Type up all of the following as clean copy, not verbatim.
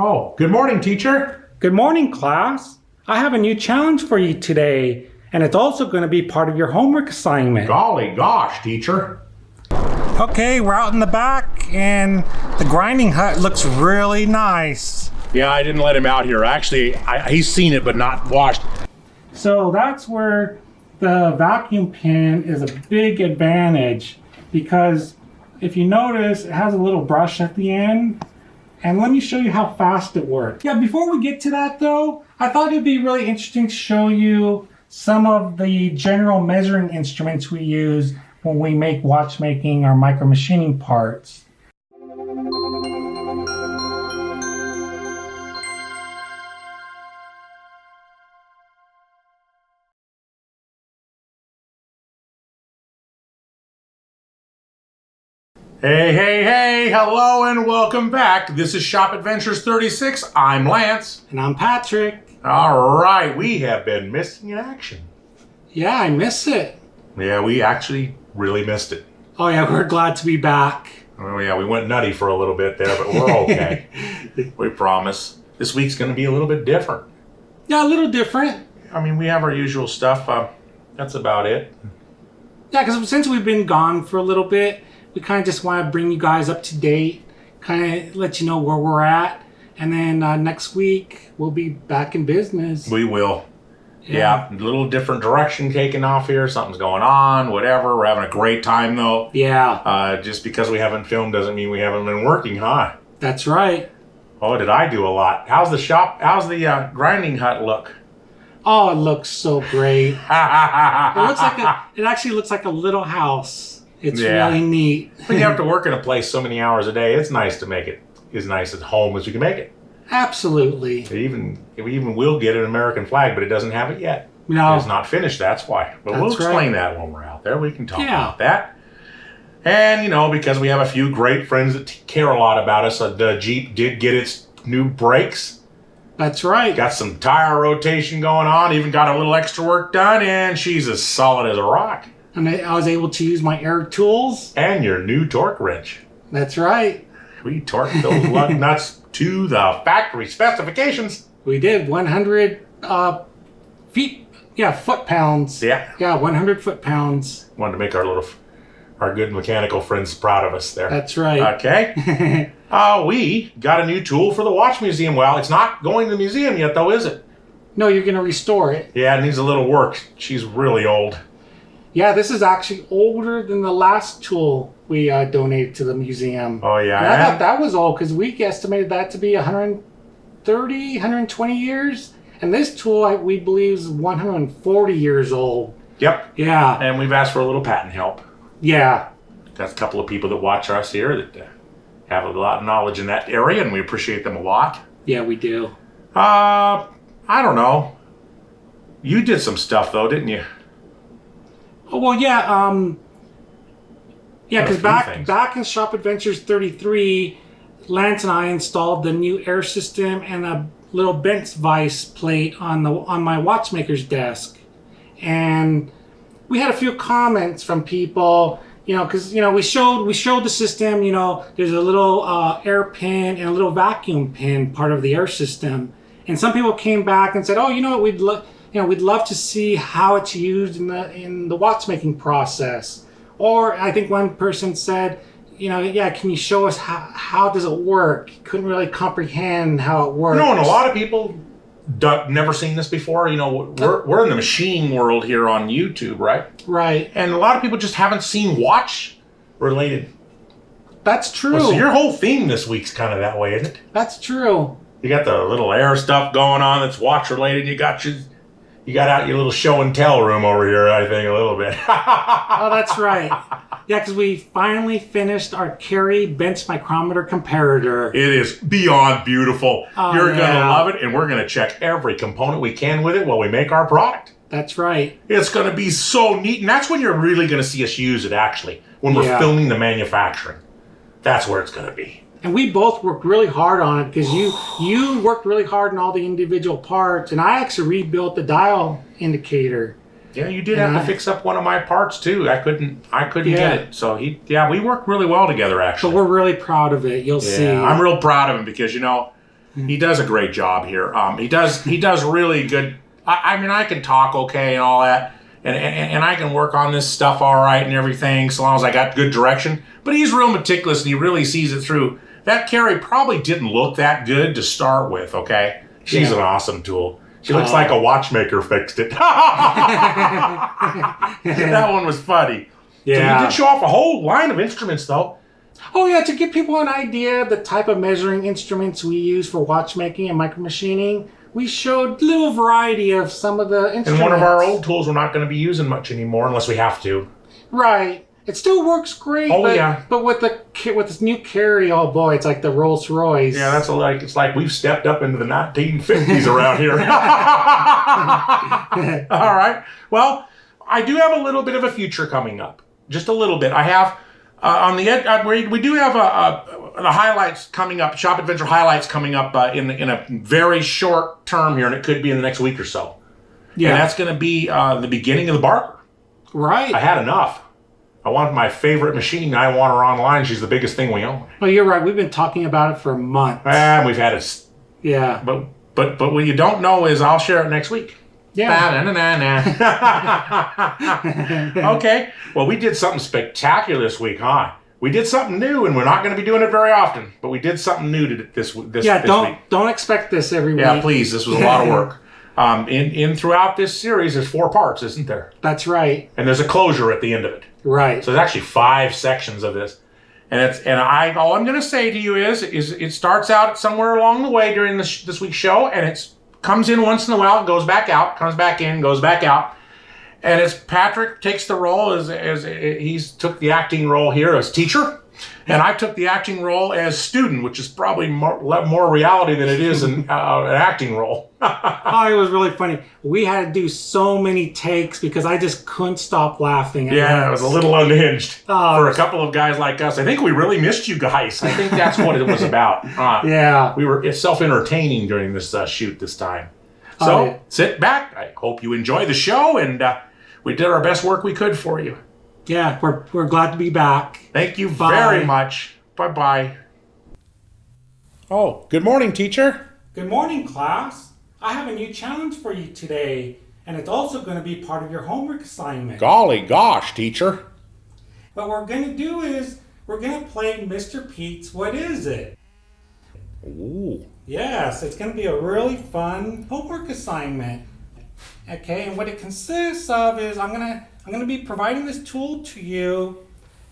Oh, good morning, teacher. Good morning, class. I have a new challenge for you today, and it's also going to be part of your homework assignment. Golly gosh, teacher. Okay, we're out in the back, and the grinding hut looks really nice. Yeah, I didn't let him out here. Actually, he's seen it, but not washed. So that's where the vacuum pen is a big advantage, because if you notice, it has a little brush at the end. And let me show you how fast it works. Yeah, before we get to that though, I thought it'd be really interesting to show you some of the general measuring instruments we use when we make watchmaking or micromachining parts. Hey, hello and welcome back. This is Shop Adventures 36. I'm Lance. And I'm Patrick. All right, we have been missing in action. Yeah, I miss it. Yeah, we actually really missed it. Oh yeah, we're glad to be back. Oh yeah, we went nutty for a little bit there, but we're okay. We promise. This week's going to be a little bit different. Yeah, a little different. I mean, we have our usual stuff. That's about it. Yeah, because since we've been gone for a little bit, we kind of just want to bring you guys up to date, kind of let you know where we're at. And then next week, we'll be back in business. We will. Yeah, a little different direction taking off here. Something's going on, whatever. We're having a great time, though. Yeah. Just because we haven't filmed doesn't mean we haven't been working, huh? That's right. Oh, did I do a lot? How's the grinding hut look? Oh, it looks so great. It actually looks like a little house. It's really neat. When you have to work in a place so many hours a day, it's nice to make it as nice at home as you can make it. Absolutely. We even will get an American flag, but it doesn't have it yet. No. It's not finished, that's why. But we'll explain that when we're out there. We can talk about that. And, because we have a few great friends that care a lot about us, the Jeep did get its new brakes. That's right. Got some tire rotation going on, even got a little extra work done, and she's as solid as a rock. And I was able to use my air tools. And your new torque wrench. That's right. We torqued those lug nuts to the factory specifications. We did 100 foot-pounds. Yeah. Yeah, 100 foot-pounds. Wanted to make our good mechanical friends proud of us there. That's right. Okay. We got a new tool for the watch museum. Well, it's not going to the museum yet, though, is it? No, you're going to restore it. Yeah, it needs a little work. She's really old. Yeah, this is actually older than the last tool we donated to the museum. Oh, yeah. And I thought that was old because we estimated that to be 130, 120 years. And this tool, we believe, is 140 years old. Yep. Yeah. And we've asked for a little patent help. Yeah. Got a couple of people that watch us here that have a lot of knowledge in that area, and we appreciate them a lot. Yeah, we do. I don't know. You did some stuff, though, didn't you? Oh, well, yeah. Because back in Shop Adventures 33, Lance and I installed the new air system and a little bench vise plate on my watchmaker's desk. And we had a few comments from people, because, we showed the system, there's a little air pin and a little vacuum pin part of the air system. And some people came back and said, oh, we'd love to see how it's used in the watchmaking process. Or I think one person said, can you show us how does it work? Couldn't really comprehend how it works. And a lot of people never seen this before. We're in the machine world here on YouTube, right? Right. And a lot of people just haven't seen watch related. That's true. Well, so your whole theme this week's kind of that way, isn't it? That's true. You got the little air stuff going on that's watch related. You got out your little show and tell room over here, I think, a little bit. Oh, that's right. Yeah, because we finally finished our Cary bench micrometer comparator. It is beyond beautiful. Oh, You're going to love it, and we're going to check every component we can with it while we make our product. That's right. It's going to be so neat, and that's when you're really going to see us use it, actually, when we're filming the manufacturing. That's where it's going to be. And we both worked really hard on it because you worked really hard on all the individual parts, and I actually rebuilt the dial indicator. Yeah, you did have to fix up one of my parts too. I couldn't get it. So we worked really well together, actually. But we're really proud of it. You'll see. I'm real proud of him because He does a great job here. He does really good. I mean, I can talk okay and all that, and I can work on this stuff all right and everything, so long as I got good direction. But he's real meticulous, and he really sees it through. That Cary probably didn't look that good to start with, okay? She's an awesome tool. She looks like a watchmaker fixed it. That one was funny. Yeah. So you did show off a whole line of instruments, though. Oh, yeah, to give people an idea of the type of measuring instruments we use for watchmaking and micromachining, we showed a little variety of some of the instruments. And one of our old tools we're not going to be using much anymore unless we have to. Right. It still works great. Oh, yeah. But with this new Cary, oh boy, it's like the Rolls Royce. Yeah, it's like we've stepped up into the 1950s around here. All right. Well, I do have a little bit of a future coming up. Just a little bit. I have on the end. We do have the highlights coming up. Shop Adventure highlights coming up in a very short term here, and it could be in the next week or so. Yeah, and that's going to be the beginning of the Barker. Right. I had enough. I want my favorite machine. I want her online. She's the biggest thing we own. Well, you're right. We've been talking about it for months. And we've had it. Yeah. But what you don't know is I'll share it next week. Yeah. Okay. Well, we did something spectacular this week, huh? We did something new, and we're not going to be doing it very often. But we did something new this week. Don't expect this every week. Yeah, please. This was a lot of work. Throughout this series, there's 4 parts, isn't there? That's right. And there's a closure at the end of it. Right. So there's actually 5 sections of this. All I'm going to say to you is it starts out somewhere along the way during this week's show, and it comes in once in a while, goes back out, comes back in, goes back out. And as Patrick takes the role as he's took the acting role here as teacher, and I took the acting role as student, which is probably more reality than it is an acting role. Oh, it was really funny. We had to do so many takes because I just couldn't stop laughing. Yeah, it was a little unhinged for a couple of guys like us. I think we really missed you guys. I think that's what it was about. Yeah. We were self-entertaining during this shoot this time. So sit back. I hope you enjoy the show, and we did our best work we could for you. Yeah, we're glad to be back. Thank you very much. Bye-bye. Oh, good morning, teacher. Good morning, class. I have a new challenge for you today, and it's also going to be part of your homework assignment. Golly gosh, teacher. What we're going to do is we're going to play Mr. Pete's What Is It? Ooh. Yes, it's going to be a really fun homework assignment. Okay, and what it consists of is I'm gonna be providing this tool to you,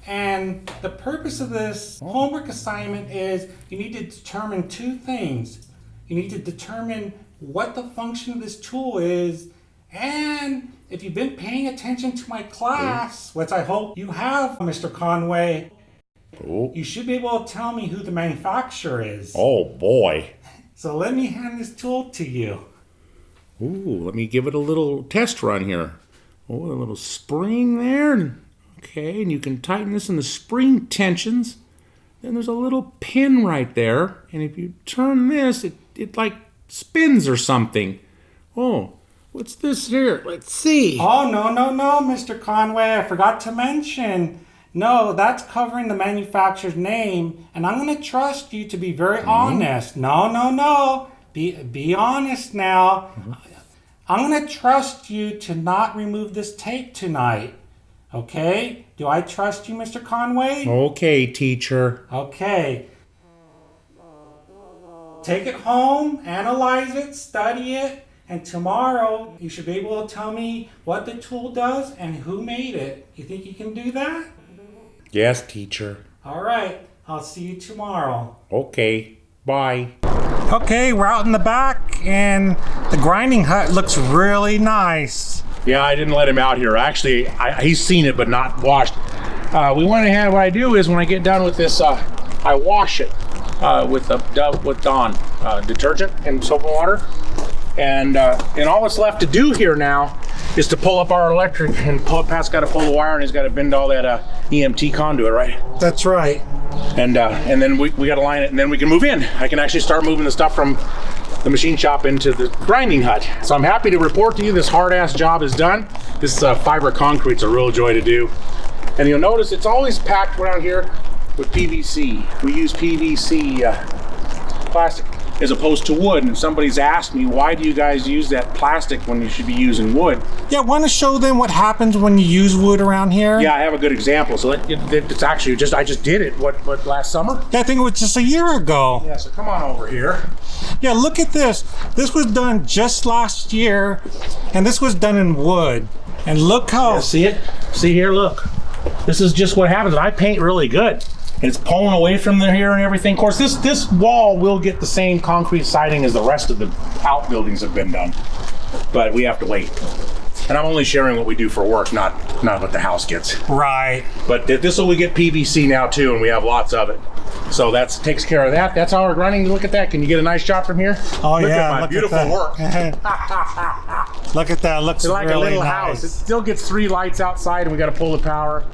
and the purpose of this homework assignment is you need to determine 2 things. You need to determine what the function of this tool is, and if you've been paying attention to my class, which I hope you have, Mr. Conway, you should be able to tell me who the manufacturer is. Oh boy. So let me hand this tool to you. Ooh, let me give it a little test run here. Oh, a little spring there. Okay, and you can tighten this in the spring tensions. Then there's a little pin right there. And if you turn this, it like spins or something. Oh, what's this here? Let's see. Oh, no, Mr. Conway. I forgot to mention. No, that's covering the manufacturer's name. And I'm going to trust you to be very honest. No. Be honest now. I'm going to trust you to not remove this tape tonight. Okay? Do I trust you, Mr. Conway? Okay, teacher. Okay. Take it home, analyze it, study it, and tomorrow you should be able to tell me what the tool does and who made it. You think you can do that? Yes, teacher. All right. I'll see you tomorrow. Okay. Bye. Okay, we're out in the back, and the grinding hut looks really nice. Yeah, I didn't let him out here. Actually, he's seen it, but not washed. We went ahead. What I do is when I get done with this, I wash it with Dawn detergent and soap and water. And all that's left to do here now is to pull up our electric, and Pat's got to pull the wire, and he's got to bend all that EMT conduit, right? That's right. And then we got to line it, and then we can move in. I can actually start moving the stuff from the machine shop into the grinding hut. So I'm happy to report to you this hard-ass job is done. This fiber concrete's a real joy to do. And you'll notice it's always packed around here with PVC. We use PVC plastic. as opposed to wood. And somebody's asked me, why do you guys use that plastic when you should be using wood? Yeah, want to show them what happens when you use wood around here? Yeah, I have a good example. So it's actually I just did it. What last summer? Yeah, I think it was just a year ago. Yeah. So come on over here. Yeah, look at this. This was done just last year, and this was done in wood. And look how... Yeah, see it? See here? Look. This is just what happens. I paint really good. It's pulling away from here and everything. Of course, this wall will get the same concrete siding as the rest of the outbuildings have been done, but we have to wait. And I'm only sharing what we do for work, not what the house gets. Right. But this will get PVC now too, and we have lots of it. So that takes care of that. That's how we're running. Look at that. Can you get a nice shot from here? Oh, look yeah. At my look beautiful at work. Look at that. Looks it's like really a little nice. house. It still gets 3 lights outside, and we got to pull the power.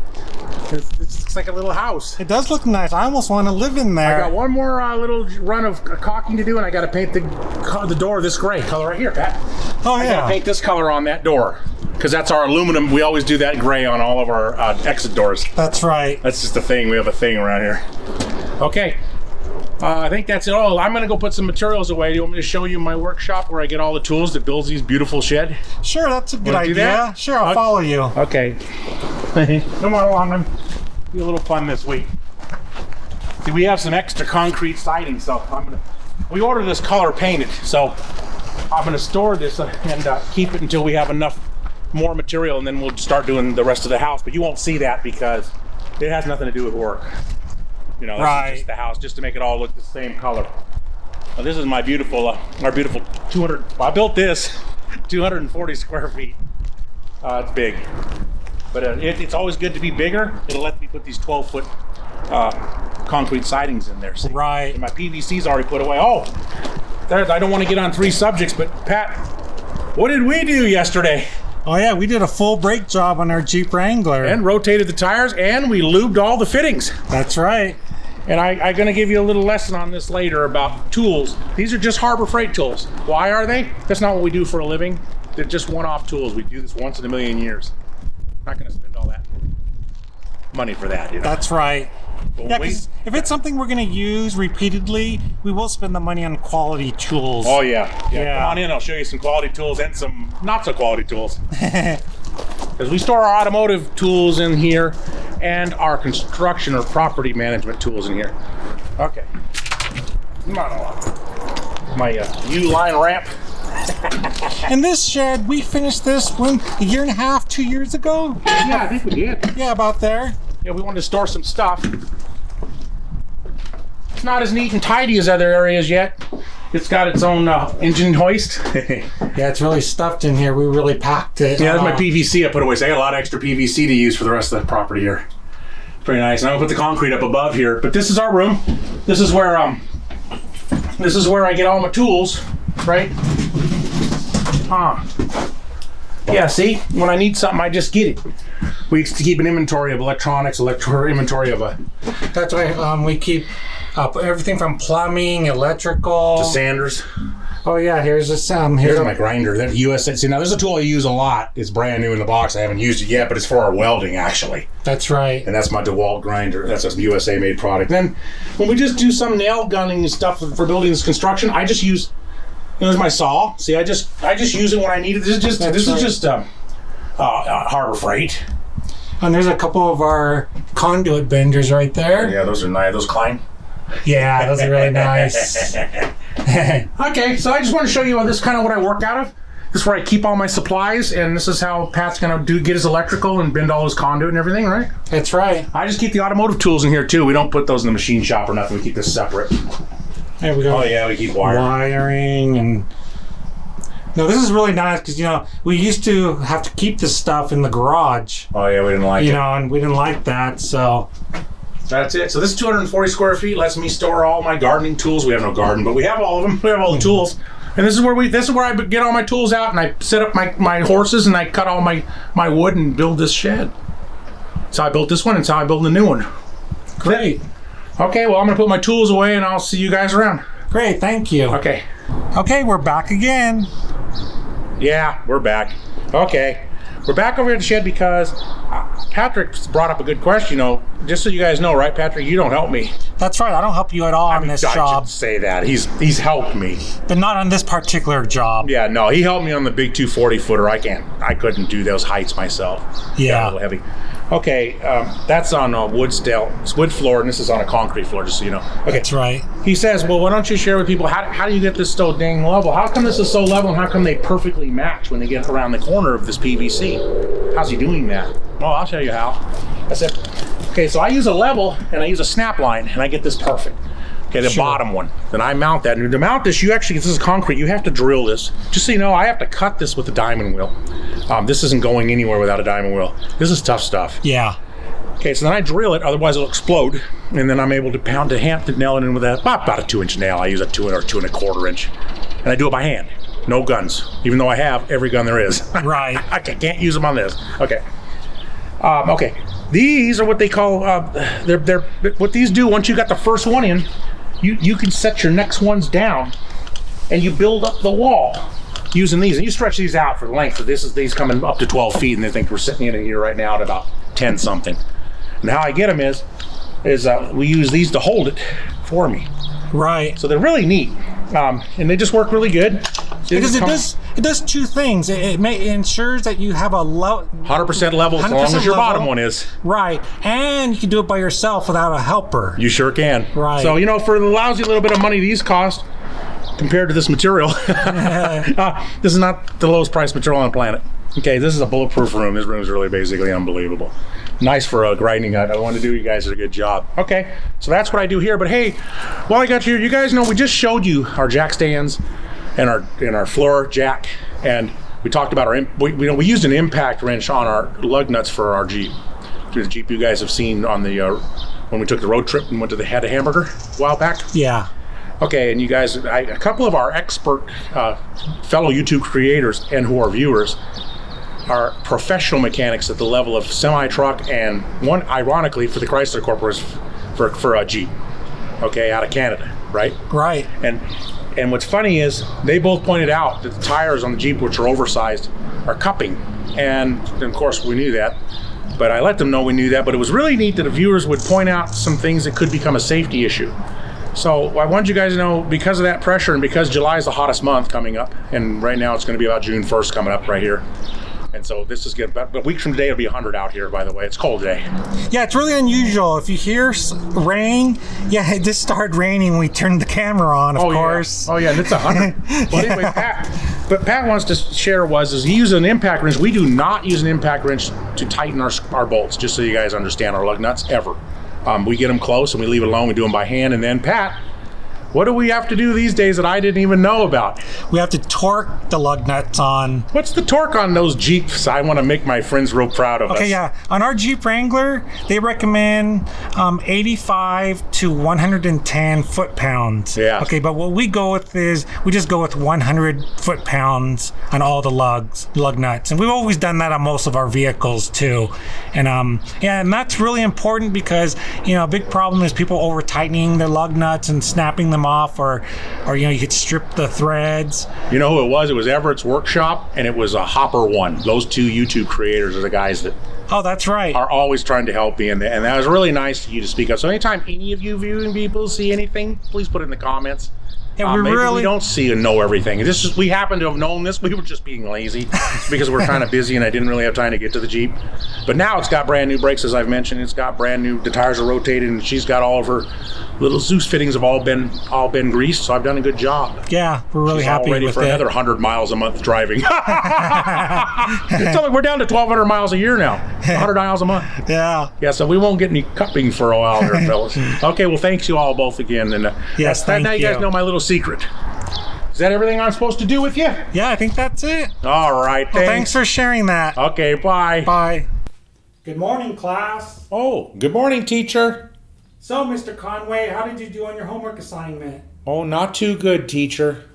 It's like a little house. It does look nice. I almost want to live in there. I got one more little run of caulking to do, and I got to paint the door this gray color right here, Pat. Oh, I yeah. got to paint this color on that door because that's our aluminum. We always do that gray on all of our exit doors. That's right. That's just a thing. We have a thing around here. Okay. I think that's it all. I'm going to go put some materials away. Do you want me to show you my workshop where I get all the tools that builds these beautiful shed? Sure, that's a good Wanna do idea. that? Sure, I'll follow you. Okay. Come on along. Be a little fun this week. See, we have some extra concrete siding, so we ordered this color painted, so I'm gonna store this and keep it until we have enough more material, and then we'll start doing the rest of the house. But you won't see that because it has nothing to do with work. You know, this is just the house, just to make it all look the same color. Now, this is my beautiful, our beautiful 200. Well, I built this 240 square feet. It's big. But it's always good to be bigger. It'll let me put these 12-foot concrete sidings in there. See? Right. And my PVC's already put away. Oh, I don't want to get on 3 subjects, but Pat, what did we do yesterday? Oh, yeah, we did a full brake job on our Jeep Wrangler. And rotated the tires, and we lubed all the fittings. That's right. And I'm going to give you a little lesson on this later about tools. These are just Harbor Freight tools. Why are they? That's not what we do for a living. They're just one-off tools. We do this once in a million years. Not going to spend all that money for that, you know. That's right. But Yeah, because if it's something we're going to use repeatedly, we will spend the money on quality tools. Oh, yeah. Yeah. Come on in. I'll show you some quality tools and some not-so-quality tools. Because we store our automotive tools in here and our construction or property management tools in here. Okay. Come on along. My U-line ramp. And this shed, we finished this one a year and a half, 2 years ago. Yeah, I think we did. Yeah, about there. Yeah, we wanted to store some stuff. It's not as neat and tidy as other areas yet. It's got its own engine hoist. Yeah, it's really stuffed in here. We really packed it. Yeah, that's my PVC I put away. So I got a lot of extra PVC to use for the rest of the property here. Pretty nice. And I'm gonna put the concrete up above here. But this is our room. This is where I get all my tools, right? Yeah, see? When I need something, I just get it. We used to keep an inventory of electronics, inventory of That's why we keep everything from plumbing, electrical. the sanders. Oh yeah, here's a Here's my grinder. That USA. See, now there's a tool I use a lot. It's brand new in the box. I haven't used it yet, but it's for our welding actually. That's right. And that's my Dewalt Grinder. That's a USA made product. Then when we just do some nail gunning and stuff for building this construction, I just use. There's my saw. See, I just use it when I need it. This is just Harbor Freight. And there's a couple of our conduit benders right there. Yeah, those are nice. Those Klein. Yeah, those are really nice. Okay, so I just want to show you this is kind of what I work out of. This is where I keep all my supplies, and this is how Pat's gonna get his electrical and bend all his conduit and everything, right? That's right. I just keep the automotive tools in here too. We don't put those in the machine shop or nothing. We keep this separate. There we go. Oh yeah, we keep wiring and. No, this is really nice because we used to have to keep this stuff in the garage. Oh yeah, we didn't like it. And we didn't like that, so. That's it. So this 240 square feet lets me store all my gardening tools. We have no garden, but we have all of them. We have all the tools. And this is where I get all my tools out, and I set up my horses, and I cut all my wood and build this shed. So I built this one, and it's how I built the new one. Great. Okay, well I'm gonna put my tools away, and I'll see you guys around. Great, thank you. Okay. Okay, we're back again. Yeah, we're back. Okay. We're back over at the shed because Patrick's brought up a good question. Just so you guys know, right, Patrick, you don't help me. That's right. I don't help you at all on this I job. should say that. He's helped me. But not on this particular job. Yeah, no, he helped me on the big 240 footer. I couldn't do those heights myself. Yeah. A little heavy. Okay, that's on wood floor, and this is on a concrete floor, just so you know. Okay. That's right. He says, well, why don't you share with people, how do you get this so dang level? How come this is so level, and how come they perfectly match when they get around the corner of this PVC? How's he doing that? Well, I'll show you how. I said, okay, so I use a level, and I use a snap line, and I get this perfect. Okay, the bottom one. Then I mount that. And to mount this, this is concrete. You have to drill this. Just so you know, I have to cut this with a diamond wheel. This isn't going anywhere without a diamond wheel. This is tough stuff. Yeah. Okay, so then I drill it, otherwise it'll explode. And then I'm able to nail it in with about a 2-inch nail. I use a 2 or 2 1/4 inch. And I do it by hand. No guns. Even though I have every gun there is. Right. I can't use them on this. Okay. Okay. These are what they call, they're what these do once you got the first one in, you can set your next ones down and you build up the wall using these. And you stretch these out for the length. So these coming up to 12 feet, and they think we're sitting in here right now at about 10 something. And how I get them is we use these to hold it for me. Right. So they're really neat. And they just work really good. Because it does two things. It ensures that you have a low 100% level as long as your bottom one is. Right. And you can do it by yourself without a helper. You sure can. Right. So, for the lousy little bit of money these cost compared to this material, this is not the lowest priced material on the planet. Okay, this is a bulletproof room. This room is really basically unbelievable. Nice for a grinding hut. I want to do you guys a good job. Okay, so that's what I do here. But hey, while I got you, you guys know we just showed you our jack stands and our floor jack, and we talked about we used an impact wrench on our lug nuts for our Jeep. Through the Jeep you guys have seen on the when we took the road trip and went to the Head of Hamburger a while back. Yeah. Okay, and you guys, a couple of our expert fellow YouTube creators and who are viewers are professional mechanics at the level of semi-truck, and one, ironically, for the Chrysler Corporation for a Jeep, okay, out of Canada, right? Right. And what's funny is they both pointed out that the tires on the Jeep, which are oversized, are cupping, and of course we knew that, but I let them know we knew that. But it was really neat that the viewers would point out some things that could become a safety issue. So I wanted you guys to know, because of that pressure, and because July is the hottest month coming up, and right now it's going to be about June 1st coming up right here. And so this is good. But a week from today, it'll be 100 out here, by the way. It's cold today. Yeah, it's really unusual. If you hear rain, yeah, it just started raining when we turned the camera on, of course. Yeah. Oh, yeah, and it's 100. Well, anyway, Pat wants to share he used an impact wrench. We do not use an impact wrench to tighten our bolts, just so you guys understand, our lug nuts, ever. We get them close and we leave it alone. We do them by hand. And then, Pat, what do we have to do these days that I didn't even know about? We have to torque the lug nuts on. What's the torque on those Jeeps? I want to make my friends real proud of us. Okay, yeah. On our Jeep Wrangler, they recommend 85 to 110 foot-pounds. Yeah. Okay, but what we go with is we just go with 100 foot-pounds on all the lug nuts. And we've always done that on most of our vehicles, too. And and that's really important because, a big problem is people over-tightening their lug nuts and snapping them off, or you could strip the threads. You know who it was? It was Everett's Workshop, and it was a Hopper One. Those two YouTube creators are the guys that that's right, are always trying to help me, and that was really nice of you to speak up. So anytime any of you viewing people see anything, please put it in the comments. Yeah, we don't see and know everything. We happen to have known this. We were just being lazy because we're kind of busy, and I didn't really have time to get to the Jeep. But now it's got brand new brakes, as I've mentioned. It's got brand new. The tires are rotated, and she's got all of her little Zeus fittings have all been greased. So I've done a good job. Yeah, we're really happy with it. Ready for another 100 miles a month driving. It's like we're down to 1,200 miles a year now. 100 miles a month. Yeah. Yeah. So we won't get any cupping for a while, there, fellas. Okay. Well, thanks you all both again. And yes, thank now you. You guys know my little secret. Is that everything I'm supposed to do with you? Yeah, I think that's it. All right. Well, thanks for sharing that. Okay, bye. Bye. Good morning, class. Oh, good morning, teacher. So, Mr. Conway, how did you do on your homework assignment? Oh, not too good, teacher.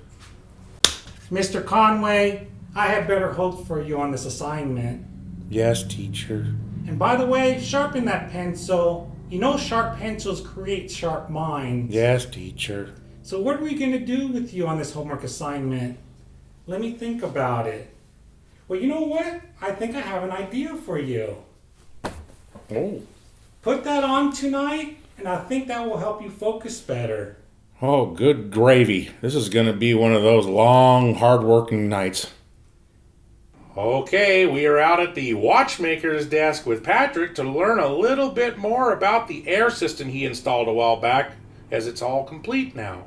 Mr. Conway, I have better hopes for you on this assignment. Yes, teacher. And by the way, sharpen that pencil. Sharp pencils create sharp minds. Yes, teacher. So what are we going to do with you on this homework assignment? Let me think about it. Well, you know what? I think I have an idea for you. Oh. Put that on tonight, and I think that will help you focus better. Oh, good gravy. This is going to be one of those long, hard-working nights. Okay, we are out at the watchmaker's desk with Patrick to learn a little bit more about the air system he installed a while back, as it's all complete now.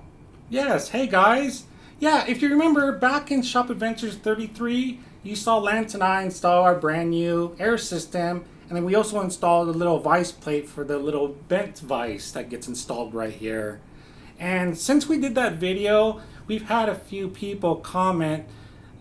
Yes, hey guys. Yeah, if you remember back in Shop Adventures 33, you saw Lance and I install our brand new air system, and then we also installed a little vice plate for the little bent vice that gets installed right here. And since we did that video, we've had a few people comment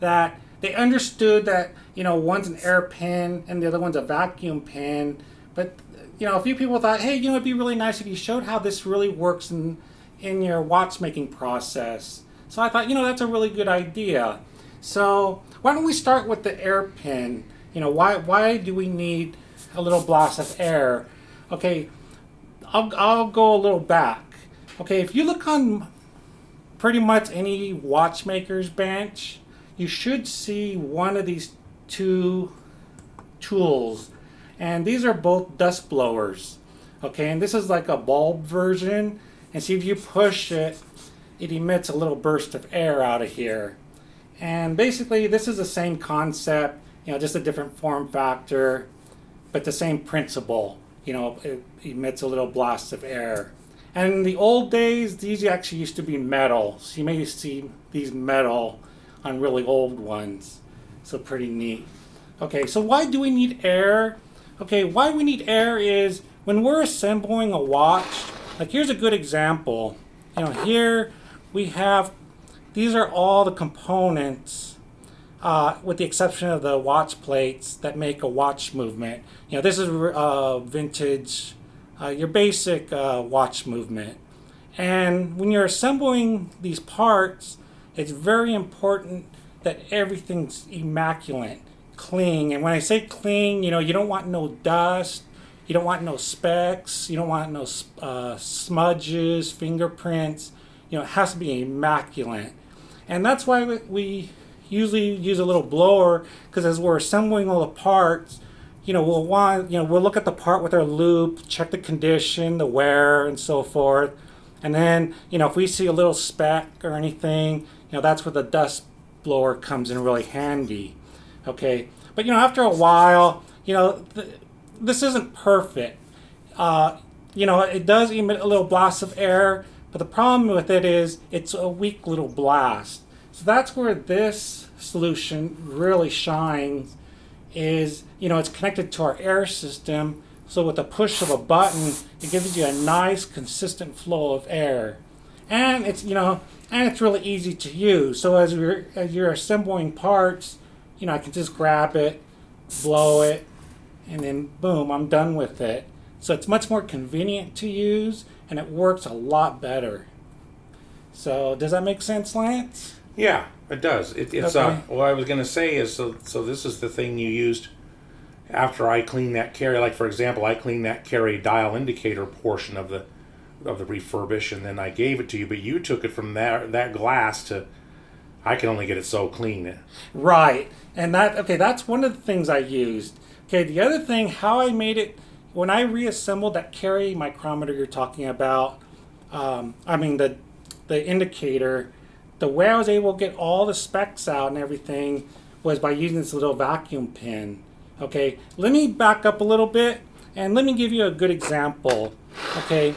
that they understood that, one's an air pin and the other one's a vacuum pin. But, a few people thought, hey, it'd be really nice if you showed how this really works in your watchmaking process. So I thought, that's a really good idea. So why don't we start with the air pin? Why do we need a little blast of air? Okay, I'll go a little back. Okay, if you look on pretty much any watchmaker's bench, you should see one of these two tools. And these are both dust blowers. Okay, and this is like a bulb version. And see, if you push it, it emits a little burst of air out of here. And basically, this is the same concept, just a different form factor, but the same principle. It emits a little blast of air. And in the old days, these actually used to be metal. So you may see these metal on really old ones. So pretty neat. Okay, so why do we need air? Okay, why we need air is when we're assembling a watch, like here's a good example. Here we have, these are all the components, with the exception of the watch plates that make a watch movement. This is vintage, your basic watch movement. And when you're assembling these parts, it's very important that everything's immaculate, clean. And when I say clean, you don't want no dust, you don't want no specks, you don't want no smudges, fingerprints. It has to be immaculate. And that's why we usually use a little blower, because as we're assembling all the parts, we'll look at the part with our loupe, check the condition, the wear, and so forth. And then, if we see a little speck or anything, that's where the dust blower comes in really handy. Okay, but after a while, this isn't perfect. It does emit a little blast of air, but the problem with it is it's a weak little blast. So that's where this solution really shines. Is it's connected to our air system, so with the push of a button, it gives you a nice consistent flow of air, and it's really easy to use. So as you're assembling parts, I can just grab it, blow it, and then boom, I'm done with it. So it's much more convenient to use, and it works a lot better. So does that make sense, Lance? Yeah, it does. It's okay. What I was going to say is, so this is the thing you used after I cleaned that Cary. Like for example, I cleaned that Cary dial indicator portion of the refurbish, and then I gave it to you. But you took it from that glass to, I can only get it so clean. Right, and that's one of the things I used. Okay, the other thing, how I made it when I reassembled that Cary micrometer you're talking about. The indicator. The way I was able to get all the specs out and everything was by using this little vacuum pin. Okay, let me back up a little bit and let me give you a good example. Okay,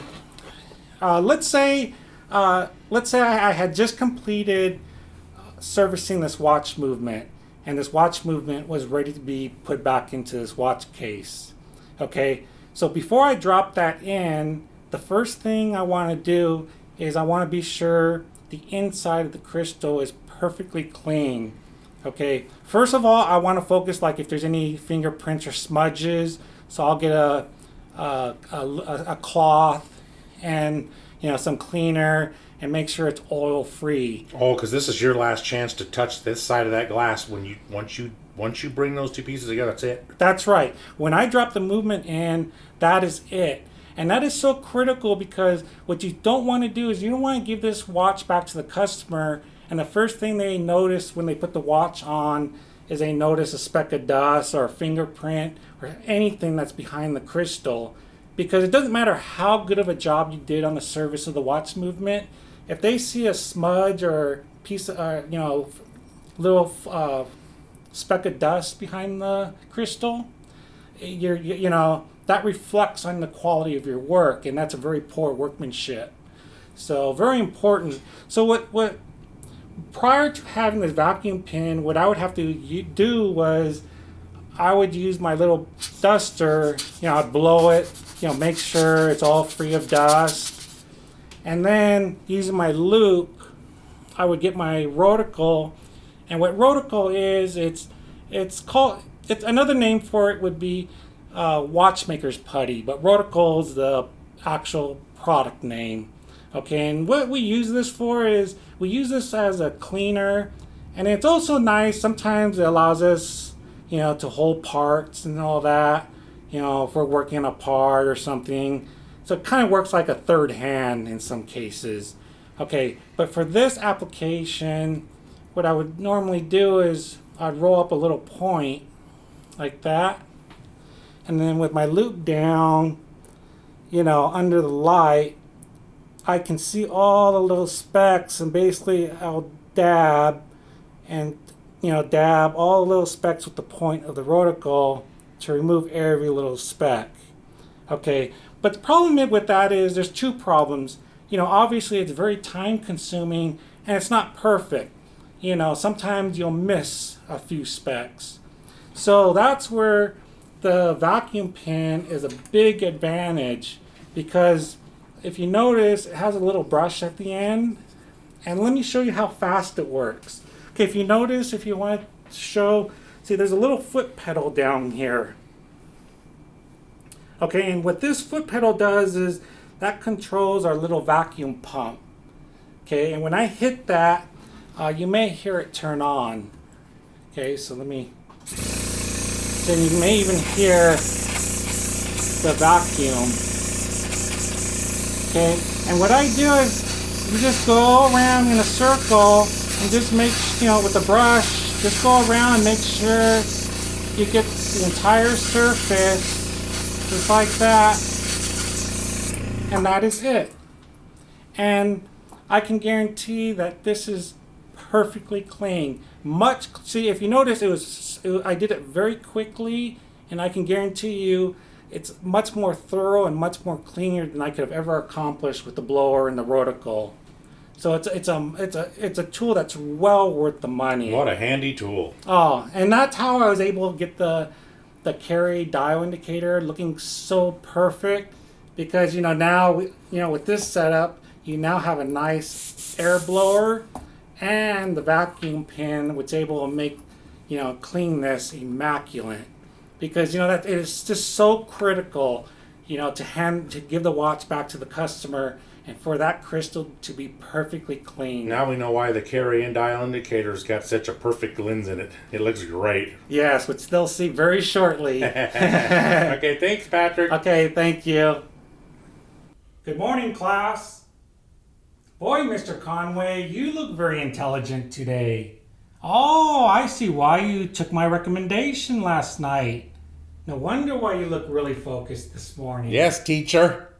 let's say I had just completed servicing this watch movement, and this watch movement was ready to be put back into this watch case. Okay, so before I drop that in, the first thing I want to do is I want to be sure the inside of the crystal is perfectly clean. Okay, first of all, I want to focus like if there's any fingerprints or smudges. So I'll get a cloth and some cleaner and make sure it's oil free. Oh, because this is your last chance to touch this side of that glass. Once you bring those two pieces together, that's it. That's right. When I drop the movement in, that is it. And that is so critical, because what you don't want to do is you don't want to give this watch back to the customer, and the first thing they notice when they put the watch on is they notice a speck of dust or a fingerprint or anything that's behind the crystal. Because it doesn't matter how good of a job you did on the surface of the watch movement, if they see a smudge or piece of, little speck of dust behind the crystal, that reflects on the quality of your work, and that's a very poor workmanship. So very important. So what prior to having this vacuum pen, what I would have to do was I would use my little duster, I'd blow it, make sure it's all free of dust. And then using my loupe, I would get my reticle. And what reticle is, it's another name for it would be watchmaker's putty, but reticle is the actual product name. Okay, and what we use this for is we use this as a cleaner, and it's also nice. Sometimes it allows us, to hold parts and all that, if we're working on a part or something. So it kind of works like a third hand in some cases. Okay, but for this application, what I would normally do is I'd roll up a little point like that, and then with my loupe down, under the light, I can see all the little specks, and basically I'll dab all the little specks with the point of the reticle to remove every little speck. Okay, but the problem with that is there's two problems. Obviously it's very time consuming and it's not perfect. Sometimes you'll miss a few specks. So that's where the vacuum pen is a big advantage, because if you notice, it has a little brush at the end. And let me show you how fast it works. Okay, if you notice, if you want to show, see there's a little foot pedal down here. Okay, and what this foot pedal does is that controls our little vacuum pump. Okay, and when I hit that, you may hear it turn on. Okay, so let me, then you may even hear the vacuum. Okay, and what I do is you just go around in a circle and just make, with the brush, just go around and make sure you get the entire surface just like that, and that is it. And I can guarantee that this is perfectly clean. See, if you notice, I did it very quickly, and I can guarantee you it's much more thorough and much more cleaner than I could have ever accomplished with the blower and the reticle. So it's a tool that's well worth the money. What a handy tool. Oh, and that's how I was able to get the Cary dial indicator looking so perfect, because now with this setup you now have a nice air blower and the vacuum pen, which is able to make clean this immaculate. Because that it is just so critical, to give the watch back to the customer and for that crystal to be perfectly clean. Now we know why the Cary dial indicator's got such a perfect lens in it. It looks great. Yes, which they'll see very shortly. Okay, thanks, Patrick. Okay, thank you. Good morning, class. Boy, Mr. Conway, you look very intelligent today. Oh, I see why you took my recommendation last night. No wonder why you look really focused this morning. Yes, teacher.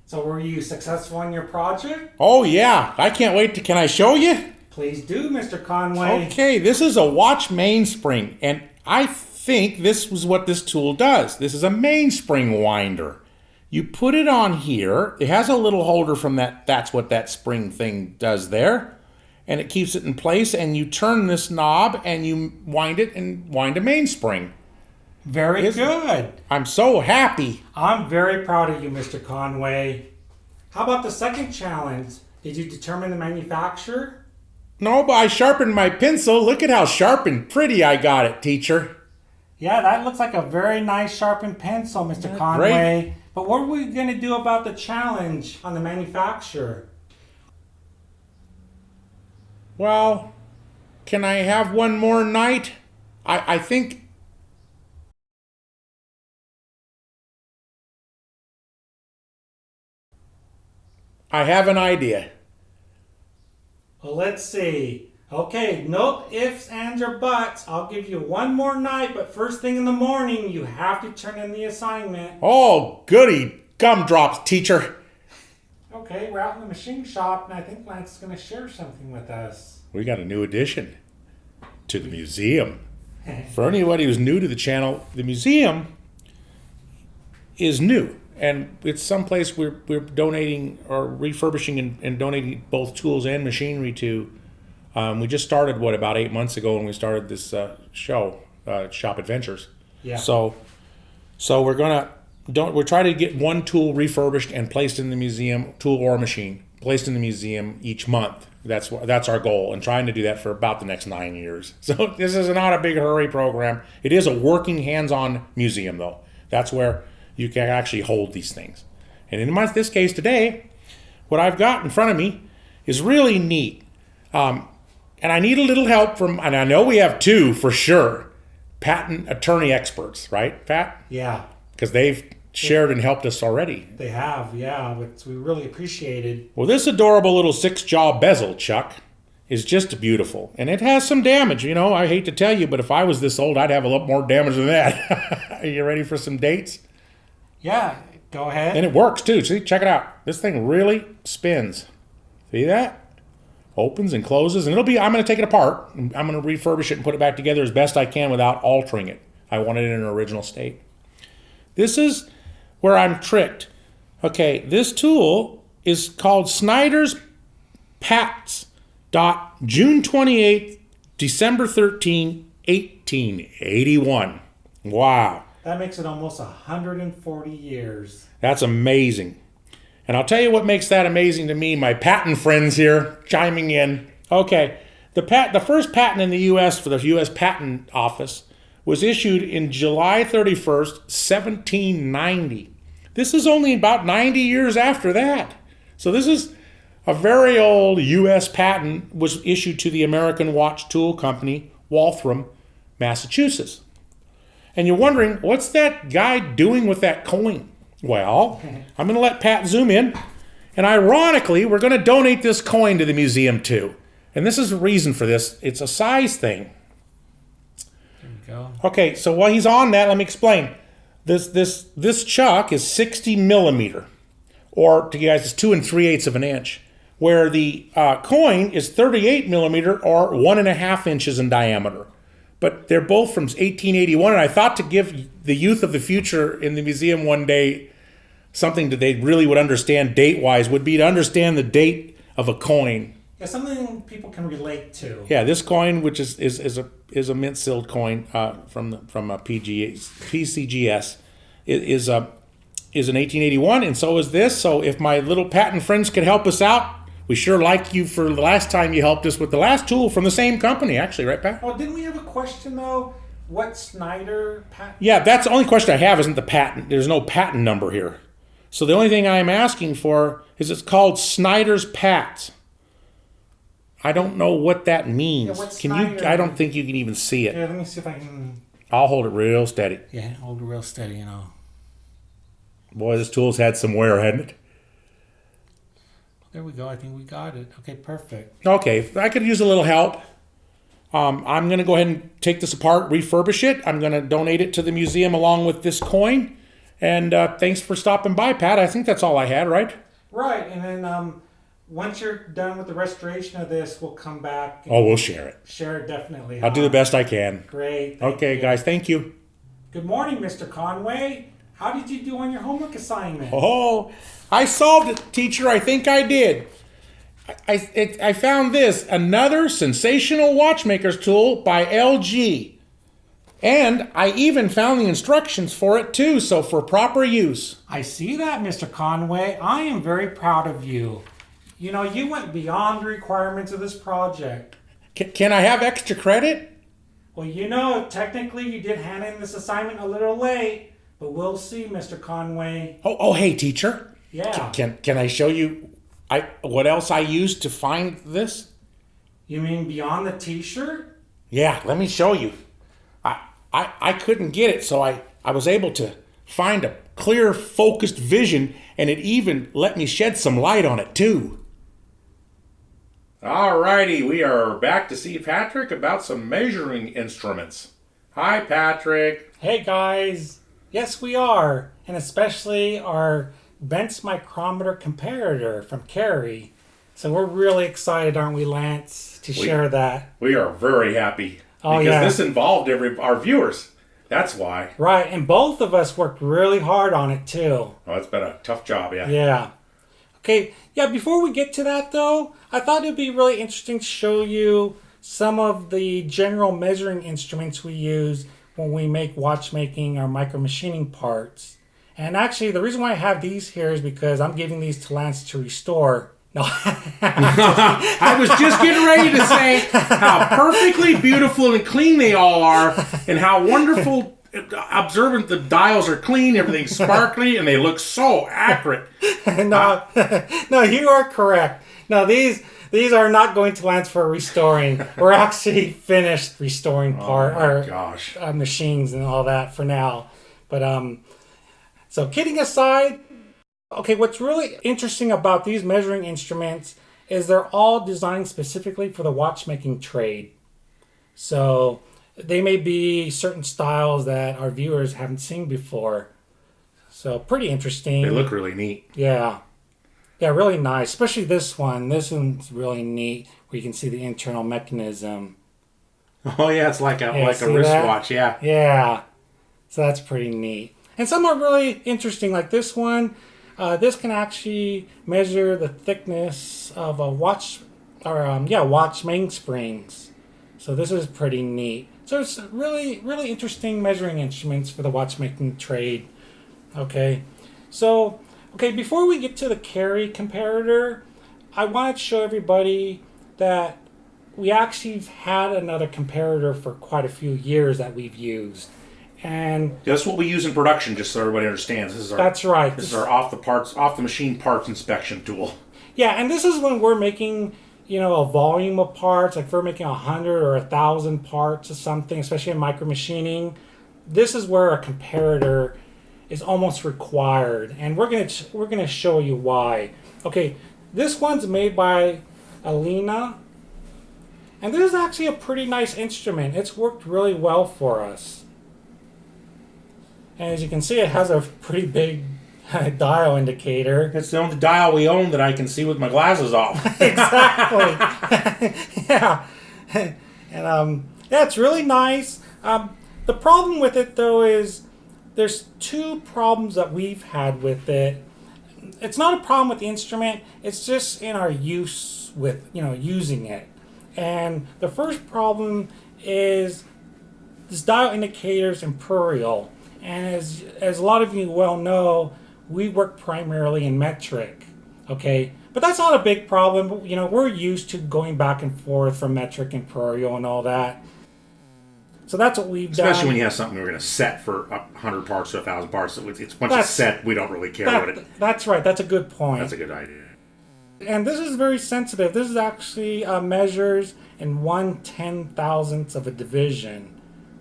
So were you successful in your project? Oh, yeah. I can't wait can I show you? Please do, Mr. Conway. Okay, this is a watch mainspring, and I think this is what this tool does. This is a mainspring winder. You put it on here. It has a little holder from that. That's what that spring thing does there. And it keeps it in place, and you turn this knob and you wind it and wind a mainspring. Very good. I'm so happy. I'm very proud of you, Mr. Conway. How about the second challenge? Did you determine the manufacturer? No, but I sharpened my pencil. Look at how sharp and pretty I got it, teacher. Yeah, that looks like a very nice sharpened pencil, Mr. Conway. Great. But what are we going to do about the challenge on the manufacturer? Well, can I have one more night? I think... I have an idea. Well, let's see. Okay, no ifs, ands, or buts. I'll give you one more night, but first thing in the morning, you have to turn in the assignment. Oh, goody gumdrops, teacher. Okay, we're out in the machine shop, and I think Lance is going to share something with us. We got a new addition to the museum. For anybody who's new to the channel, the museum is new. And it's someplace we're donating or refurbishing and donating both tools and machinery to. We just started, about 8 months ago when we started this show, Shop Adventures. Yeah. So we're trying to get one tool refurbished and placed in the museum, tool or machine, placed in the museum each month. That's our goal, and trying to do that for about the next 9 years. So this is not a big hurry program. It is a working, hands-on museum, though. That's where you can actually hold these things. And in this case today, what I've got in front of me is really neat. And I need a little help from, and I know we have two for sure, patent attorney experts, right, Pat? Yeah. Because they've shared and helped us already. They have, yeah, which we really appreciated. Well, this adorable little 6-jaw bezel, Chuck, is just beautiful. And it has some damage, I hate to tell you, but if I was this old, I'd have a lot more damage than that. Are you ready for some dates? Yeah, go ahead. And it works too. See, check it out. This thing really spins. See that? Opens and closes, and I'm going to take it apart. I'm going to refurbish it and put it back together as best I can without altering it. I want it in an original state. This is where I'm tricked. Okay, this tool is called Snyder's Patents. June 28th, December 13, 1881. Wow. That makes it almost 140 years. That's amazing. And I'll tell you what makes that amazing to me, my patent friends here chiming in. Okay, the first patent in the U.S. for the U.S. Patent Office was issued in July 31st, 1790. This is only about 90 years after that. So this is a very old U.S. patent, was issued to the American Watch Tool Company, Waltham, Massachusetts. And you're wondering, what's that guy doing with that coin? Well, I'm going to let Pat zoom in. And ironically, we're going to donate this coin to the museum too. And this is the reason for this. It's a size thing. There we go. Okay, so while he's on that, let me explain. This chuck is 60 millimeter. Or to you guys, it's 2 3/8 of an inch. Where the coin is 38 millimeter or 1.5 inches in diameter. But they're both from 1881, and I thought to give the youth of the future in the museum one day something that they really would understand date-wise would be to understand the date of a coin. Yeah, something people can relate to. Yeah, this coin, which is a mint-sealed coin from a PCGS, is an 1881, and so is this. So if my little patent friends could help us out, we sure like you for the last time you helped us with the last tool from the same company, actually, right, Pat? Well, didn't we have a question, though? What Snyder patent? Yeah, that's the only question I have isn't the patent. There's no patent number here. So the only thing I'm asking for is it's called Snyder's Patents. I don't know what that means. Yeah, what's Snyder? I don't think you can even see it. Yeah, let me see if I can... I'll hold it real steady. Yeah, hold it real steady, Boy, this tool's had some wear, hasn't it? There we go. I think we got it. Okay, perfect. Okay, I could use a little help. I'm going to go ahead and take this apart, refurbish it. I'm going to donate it to the museum along with this coin. And thanks for stopping by, Pat. I think that's all I had, right? Right, and then once you're done with the restoration of this, we'll come back. Oh, we'll share it. Share it, definitely. I'll do the best I can. Great. Okay, guys, thank you. Good morning, Mr. Conway. How did you do on your homework assignment? Oh, I solved it, teacher. I think I did. I found this, another sensational watchmaker's tool by LG. And I even found the instructions for it too, so for proper use. I see that, Mr. Conway. I am very proud of you. You went beyond the requirements of this project. Can I have extra credit? Well, technically you did hand in this assignment a little late, but we'll see, Mr. Conway. Oh, hey, teacher. Yeah. Can I show you what else I used to find this? You mean beyond the t-shirt? Yeah, let me show you. I couldn't get it, so I was able to find a clear, focused vision, and it even let me shed some light on it, too. Alrighty, we are back to see Patrick about some measuring instruments. Hi, Patrick. Hey guys, yes we are, and especially our Bench Micrometer Comparator from Cary. So we're really excited, aren't we, Lance, to share that? We are very happy Oh, because yeah. this involved our viewers. That's why. Right, and both of us worked really hard on it too. Oh, it's been a tough job, yeah. Yeah. Okay, yeah, before we get to that though, I thought it'd be really interesting to show you some of the general measuring instruments we use when we make watchmaking or micromachining parts. And actually, the reason why I have these here is because I'm giving these to Lance to restore. No. I was just getting ready to say how perfectly beautiful and clean they all are, and how wonderful observant the dials are clean, everything's sparkly, and they look so accurate. No, no, you are correct. No, these are not going to Lance for restoring. We're actually finished restoring machines and all that for now. But so kidding aside, okay, what's really interesting about these measuring instruments is they're all designed specifically for the watchmaking trade. So they may be certain styles that our viewers haven't seen before. So pretty interesting. They look really neat. Yeah. Yeah, really nice. Especially this one. This one's really neat where you can see the internal mechanism. Oh yeah, it's like a wristwatch, yeah. Yeah. So that's pretty neat. And some are really interesting, like this one. This can actually measure the thickness of a watch mainsprings. So this is pretty neat. So it's really, really interesting measuring instruments for the watchmaking trade. Okay, so before we get to the Cary comparator, I want to show everybody that we actually have had another comparator for quite a few years that we've used. And that's what we use in production, just so everybody understands. That's right. This is our off the machine parts inspection tool. Yeah, and this is when we're making, a volume of parts, like if we're making 100 or 1,000 parts of something, especially in micromachining. This is where a comparator is almost required, and we're gonna show you why. Okay, this one's made by Alina, and this is actually a pretty nice instrument. It's worked really well for us. And as you can see, it has a pretty big dial indicator. It's the only dial we own that I can see with my glasses off. Exactly. Yeah. And yeah, it's really nice. The problem with it though is there's two problems that we've had with it. It's not a problem with the instrument, it's just in our use with, using it. And the first problem is this dial indicator is imperial. And as a lot of you well know, we work primarily in metric, okay? But that's not a big problem. We're used to going back and forth from metric, imperial, and all that. So that's what we've done. Especially when you have something we're going to set for 100 parts to 1,000 parts. It's once it's set, we don't really care what it... That's right. That's a good point. That's a good idea. And this is very sensitive. This is actually measures in 1/10,000th of a division.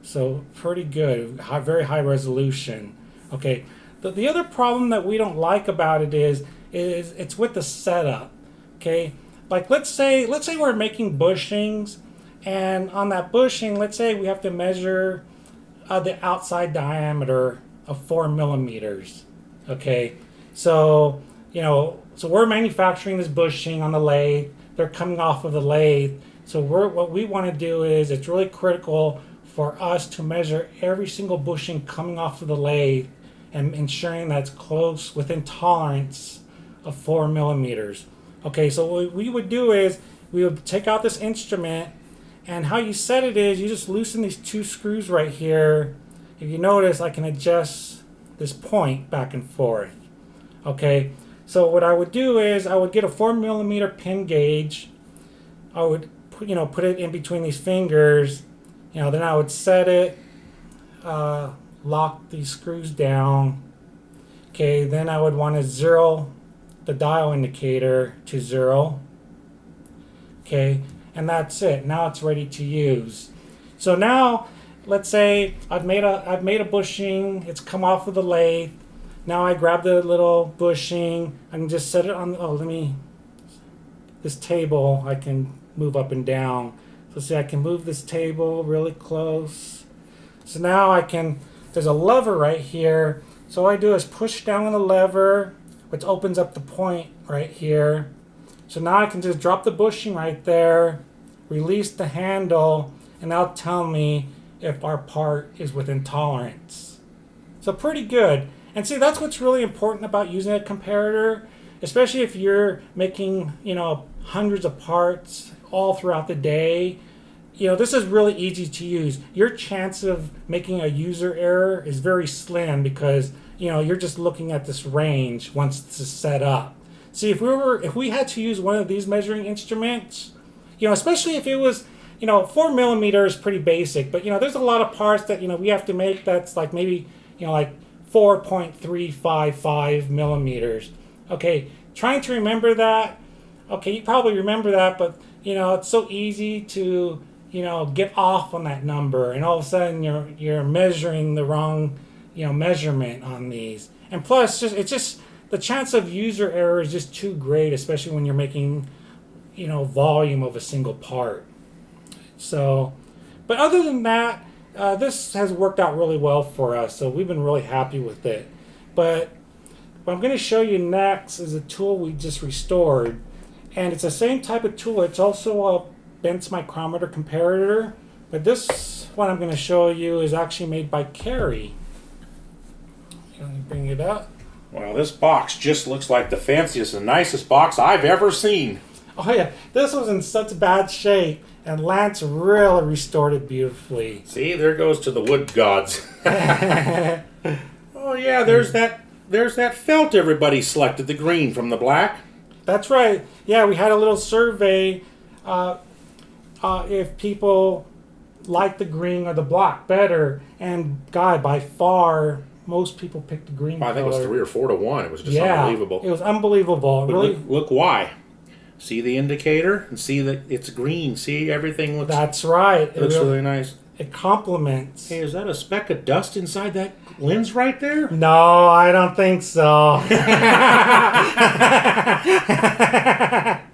So pretty good, very high resolution. Okay, the other problem that we don't like about it is it's with the setup. Okay, like let's say we're making bushings, and on that bushing, let's say we have to measure the outside diameter of 4 millimeters. Okay, so so we're manufacturing this bushing on the lathe. They're coming off of the lathe. So what we want to do is it's really critical for us to measure every single bushing coming off of the lathe and ensuring that's close within tolerance of 4 millimeters. Okay, so what we would do is we would take out this instrument, and how you set it is you just loosen these two screws right here. If you notice, I can adjust this point back and forth. Okay, so what I would do is I would get a 4 millimeter pin gauge. I would put it in between these fingers. Then I would set it, lock these screws down. Okay, then I would want to zero the dial indicator to 0. Okay, and that's it. Now it's ready to use. So now, let's say I've made a bushing. It's come off of the lathe. Now I grab the little bushing. I can just set it on. Oh, let me this table I can move up and down. So see, I can move this table really close. So now I can, there's a lever right here. So all I do is push down on the lever, which opens up the point right here. So now I can just drop the bushing right there, release the handle, and that'll tell me if our part is within tolerance. So pretty good. And see, that's what's really important about using a comparator, especially if you're making, hundreds of parts all throughout the day. This is really easy to use. Your chance of making a user error is very slim because, you're just looking at this range once this is set up. See, if we had to use one of these measuring instruments, especially if it was, 4mm is pretty basic, but there's a lot of parts that we have to make that's like maybe like 4.355 millimeters. Okay, trying to remember that. Okay, you probably remember that, but it's so easy to get off on that number, and all of a sudden you're measuring the wrong measurement on these. And plus, it's just the chance of user error is just too great, especially when you're making volume of a single part. So, but other than that, this has worked out really well for us, so we've been really happy with it. But what I'm going to show you next is a tool we just restored, and it's the same type of tool. It's also a Bent's Micrometer Comparator, but this one I'm going to show you is actually made by Cary. Let me bring it up. Well, this box just looks like the fanciest and nicest box I've ever seen. Oh yeah, this was in such bad shape, and Lance really restored it beautifully. See, there goes to the wood gods. Oh yeah, there's that felt everybody selected, the green from the black. That's right. Yeah, we had a little survey if people like the green or the black better, and God, by far most people picked the green color. I think it was 3 or 4 to 1. It was just unbelievable. It was unbelievable. But really, look why. See the indicator and see that it's green. See, everything looks. That's right. It looks really nice. It complements. Hey, is that a speck of dust inside that lens right there? No, I don't think so.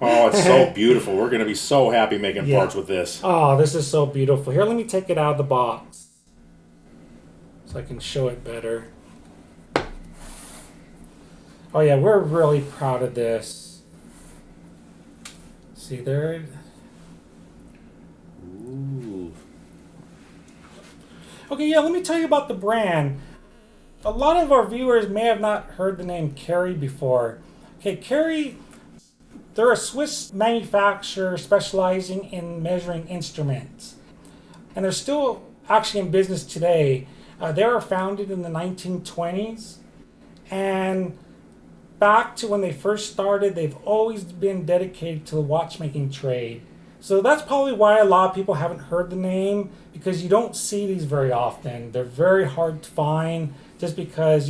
Oh, it's so beautiful. We're going to be so happy making parts with this. Oh, this is so beautiful. Here, let me take it out of the box so I can show it better. Oh yeah, we're really proud of this. See there? Ooh. Okay, yeah, let me tell you about the brand. A lot of our viewers may have not heard the name Cary before. Okay, Cary, they're a Swiss manufacturer specializing in measuring instruments. And they're still actually in business today. They were founded in the 1920s. And back to when they first started, they've always been dedicated to the watchmaking trade. So that's probably why a lot of people haven't heard the name, because you don't see these very often. They're very hard to find just because,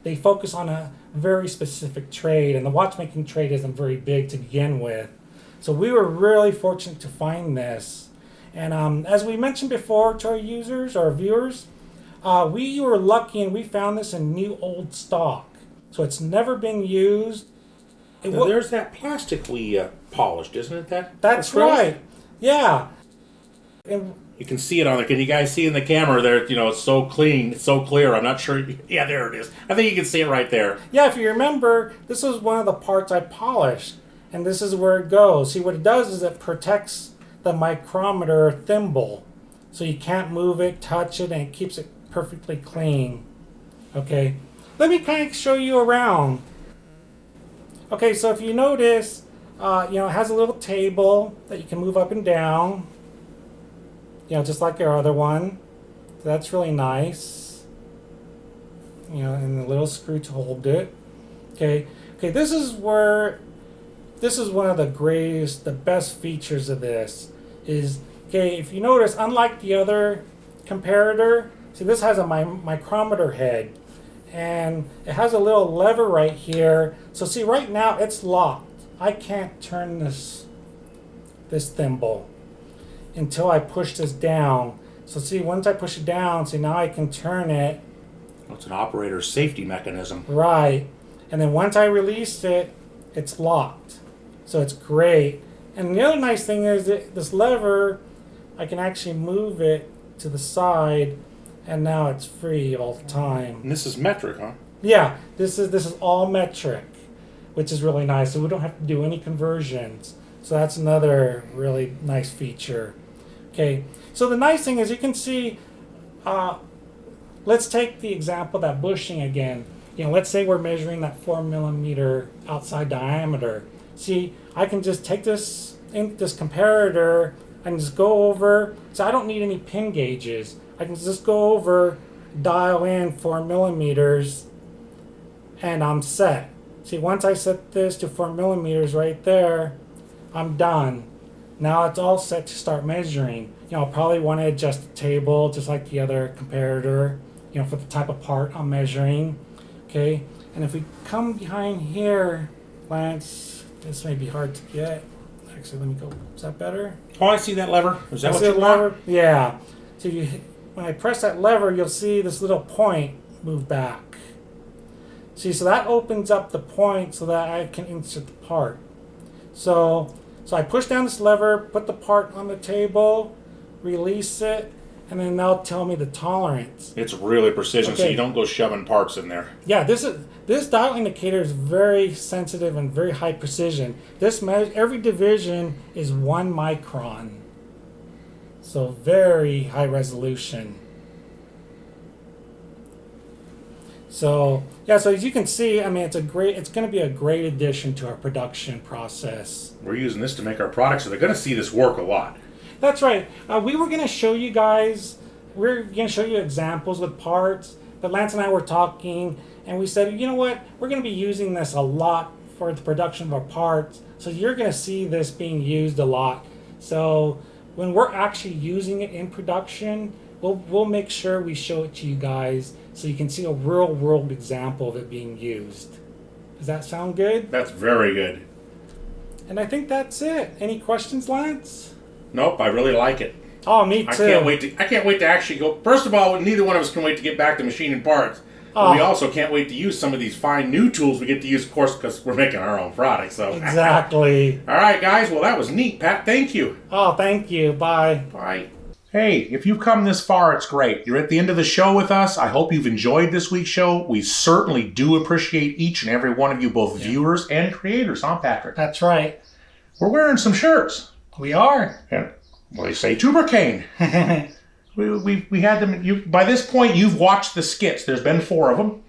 they focus on a very specific trade, and the watchmaking trade isn't very big to begin with. So we were really fortunate to find this. And as we mentioned before to our users, our viewers, we were lucky and we found this in new old stock. So it's never been used. There's that plastic we polished, isn't it? That's right. Yeah. And you can see it on there. Can you guys see in the camera there? It's so clean, it's so clear. I'm not sure. Yeah, there it is. I think you can see it right there. Yeah, if you remember, this was one of the parts I polished. And this is where it goes. See, what it does is it protects the micrometer thimble. So you can't move it, touch it, and it keeps it perfectly clean. Okay. Let me kind of show you around. Okay, so if you notice, it has a little table that you can move up and down. Just like our other one. So that's really nice. And a little screw to hold it. Okay, this is one of the greatest, the best features of this is, if you notice, unlike the other comparator, see, this has a micrometer head. And it has a little lever right here. So see, right now it's locked. I can't turn this thimble until I push this down. So see, once I push it down, see, now I can turn it. It's an operator's safety mechanism. Right. And then once I release it, it's locked. So it's great. And the other nice thing is that this lever, I can actually move it to the side, and now it's free all the time. And this is metric, huh? Yeah, this is all metric, which is really nice. So we don't have to do any conversions. So that's another really nice feature. Okay, so the nice thing is you can see, let's take the example of that bushing again. Let's say we're measuring that 4mm outside diameter. See, I can just take this comparator and just go over. So I don't need any pin gauges. I can just go over, dial in 4mm, and I'm set. See, once I set this to 4mm right there, I'm done. Now it's all set to start measuring. I'll probably want to adjust the table just like the other comparator, for the type of part I'm measuring. Okay, and if we come behind here, Lance, this may be hard to get. Actually, let me go. Is that better? Oh, I see that lever. Is that what you want? Yeah. So when I press that lever, you'll see this little point move back. See, so that opens up the point so that I can insert the part. So I push down this lever, put the part on the table, release it, and then that'll tell me the tolerance. It's really precision, so you don't go shoving parts in there. Yeah, this dial indicator is very sensitive and very high precision. Every division is 1 micron, so very high resolution. So so as you can see, I mean, it's going to be a great addition to our production process. We're using this to make our products, so they're going to see this work a lot. That's right. We were going to show you guys, we're going to show you examples with parts, but Lance and I were talking, and we said, you know what, we're going to be using this a lot for the production of our parts, so you're going to see this being used a lot. So when we're actually using it in production, we'll make sure we show it to you guys so you can see a real world example of it being used. Does that sound good? That's very good. And I think that's it. Any questions, Lance? Nope, I really like it. Oh, me too. I can't wait to actually go. First of all, neither one of us can wait to get back to machining parts. But we also can't wait to use some of these fine new tools we get to use, of course, because we're making our own products. So exactly. All right, guys. Well, that was neat, Pat. Thank you. Oh, thank you. Bye. Bye. Hey, if you've come this far, it's great. You're at the end of the show with us. I hope you've enjoyed this week's show. We certainly do appreciate each and every one of you, both viewers and creators, huh, Patrick? That's right. We're wearing some shirts. We are. And they say tubercane. we had them. By this point, you've watched the skits. There's been 4 of them.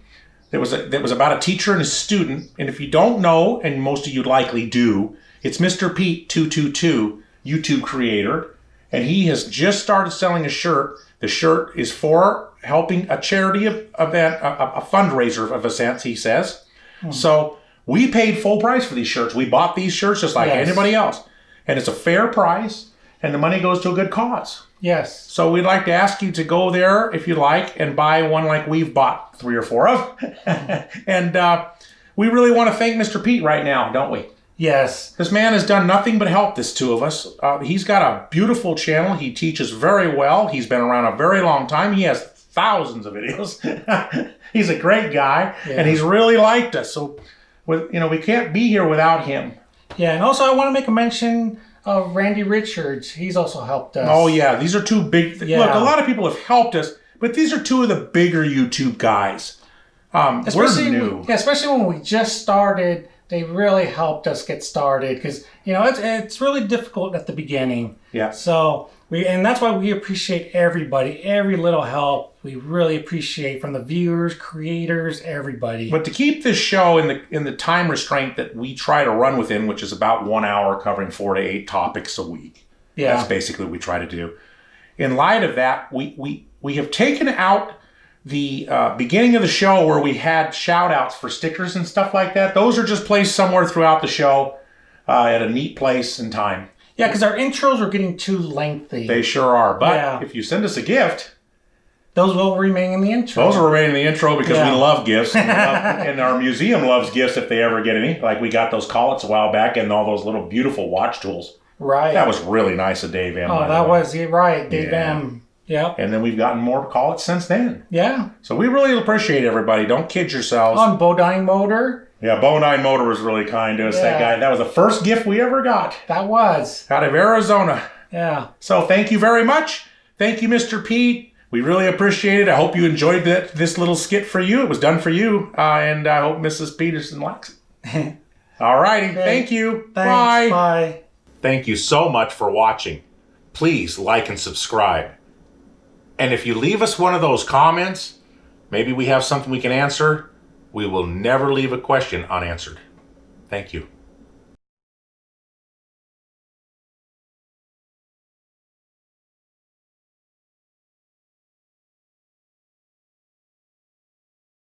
There was about a teacher and a student. And if you don't know, and most of you likely do, it's Mr. Pete 222, YouTube creator. And he has just started selling a shirt. The shirt is for helping a charity event, a fundraiser of a sense, he says. So we paid full price for these shirts. We bought these shirts just like anybody else. And it's a fair price, and the money goes to a good cause. Yes. So we'd like to ask you to go there, if you like, and buy one like we've bought 3 or 4 of. And we really want to thank Mr. Pete right now, don't we? Yes. This man has done nothing but help this 2 of us. He's got a beautiful channel. He teaches very well. He's been around a very long time. He has thousands of videos. He's a great guy, and he's really liked us. So, we can't be here without him. Yeah, and also I want to make a mention of Randy Richards. He's also helped us. Oh, yeah. These are 2 big... Look, a lot of people have helped us, but these are 2 of the bigger YouTube guys. We're new. Yeah, especially when we just started... They really helped us get started because, it's really difficult at the beginning. Yeah. So, and that's why we appreciate everybody, every little help. We really appreciate from the viewers, creators, everybody. But to keep this show in the time restraint that we try to run within, which is about 1 hour covering 4 to 8 topics a week. Yeah. That's basically what we try to do. In light of that, we have taken out the beginning of the show where we had shout outs for stickers and stuff like that. Those are just placed somewhere throughout the show at a neat place and time. Yeah, because our intros are getting too lengthy. They sure are. But if you send us a gift, those will remain in the intro. Those will remain in the intro because we love gifts. And our museum loves gifts if they ever get any. Like we got those collets a while back and all those little beautiful watch tools. Right. That was really nice of Dave M. Oh, that was right. Dave M. Yeah. And then we've gotten more collets since then. Yeah. So we really appreciate everybody. Don't kid yourselves. On Bodine Motor. Yeah, Bonine Motor was really kind to us, that guy. That was the first gift we ever got. That was. Out of Arizona. Yeah. So thank you very much. Thank you, Mr. Pete. We really appreciate it. I hope you enjoyed this little skit for you. It was done for you. And I hope Mrs. Peterson likes it. All righty. Okay. Thank you. Thanks. Bye. Bye. Thank you so much for watching. Please like and subscribe. And if you leave us one of those comments, maybe we have something we can answer. We will never leave a question unanswered. Thank you.